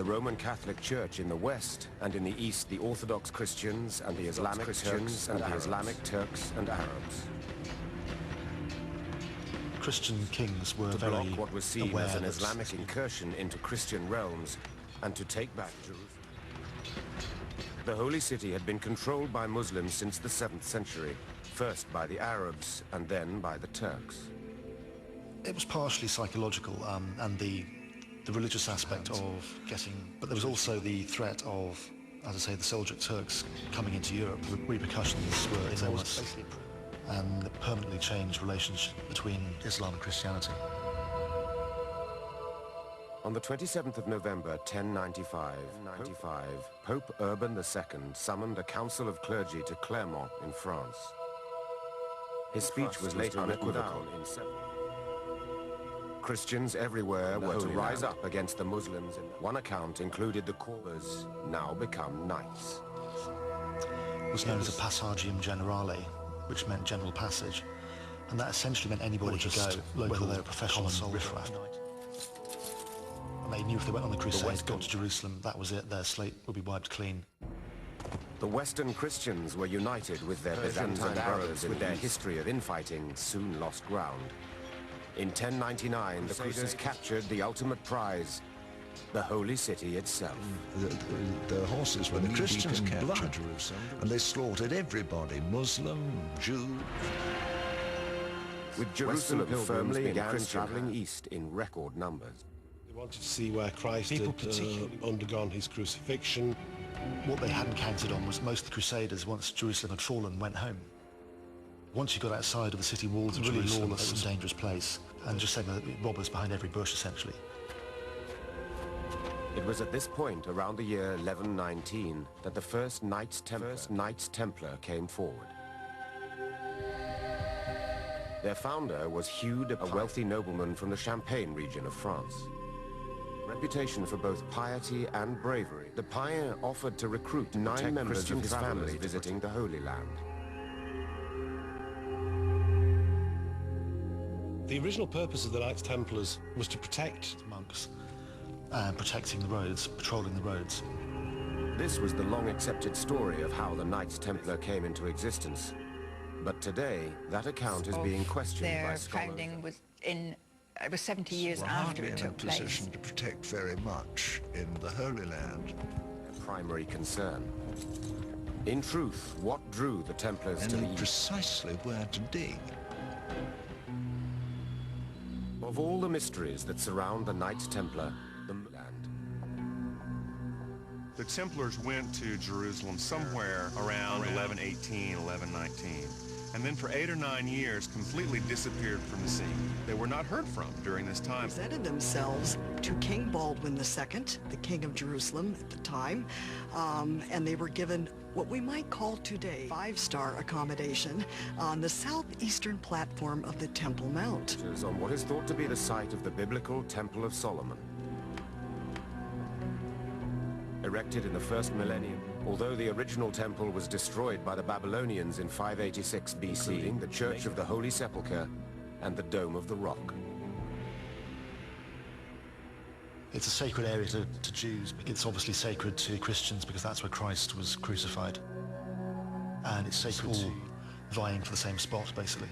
the Roman Catholic Church in the west, and in the east the Orthodox Christians and the Islamic Turks and Arabs. Christian kings were To very block what was seen aware as an that Islamic incursion into Christian realms and to take back Jerusalem. The Holy City had been controlled by Muslims since the 7th century, first by the Arabs and then by the Turks. it was partially psychological, and the religious aspect of getting, but there was also the threat of, as I say, the Seljuk Turks coming into Europe. The repercussions were enormous and permanently changed relationship between Islam and Christianity. On the 27th of November, 1095, Pope Urban II summoned a council of clergy to Clermont in France. His speech was later unequivocal. Christians everywhere were to rise up against the Muslims. One account included the Courbers, now become knights. It was known as a Passagium Generale, which meant general passage, and that essentially meant anybody could go, whether they were professional or riffraff. And they knew if they went on the crusade, got to Jerusalem, that was it, their slate would be wiped clean. The Western Christians were united with their Byzantine brothers with their history of infighting soon lost ground. In 1099, the Crusaders captured the ultimate prize, the Holy City itself. The horses were Christians captured Jerusalem, and they slaughtered everybody, Muslim, Jew. With Jerusalem firmly began traveling east in record numbers. They wanted to see where Christ had undergone his crucifixion. What they hadn't counted on was most of the Crusaders, once Jerusalem had fallen, went home. Once you got outside of the city walls of Jerusalem, it was a dangerous place, and just saying that robbers behind every bush, essentially. It was at this point, around the year 1119, that the first Knights Templar came forward. Their founder was Hugh de Pine, a wealthy nobleman from the Champagne region of France. Reputation for both piety and bravery, de Pine offered to recruit 9 members of his family visiting the Holy Land. The original purpose of the Knights Templars was to protect monks, and protecting the roads, patrolling the roads. This was the long-accepted story of how the Knights Templar came into existence. But today, that account is being questioned by scholars. Their founding was it was 70 years after it took place. In a position to protect very much in the Holy Land. A primary concern. In truth, what drew the Templars to the east? Precisely where to dig. Of all the mysteries that surround the Knights Templar, the land. The Templars went to Jerusalem somewhere around 1118, 1119, and then for 8 or 9 years completely disappeared from the scene. They were not heard from during this time. Presented themselves to King Baldwin II, the king of Jerusalem at the time, and they were given what we might call today 5-star accommodation on the southeastern platform of the Temple Mount. On what is thought to be the site of the biblical Temple of Solomon. Erected in the first millennium, although the original temple was destroyed by the Babylonians in 586 BC, the Church of the Holy Sepulchre and the Dome of the Rock. It's a sacred area to Jews. It's obviously sacred to Christians because that's where Christ was crucified. And it's sacred to vying for the same spot, basically.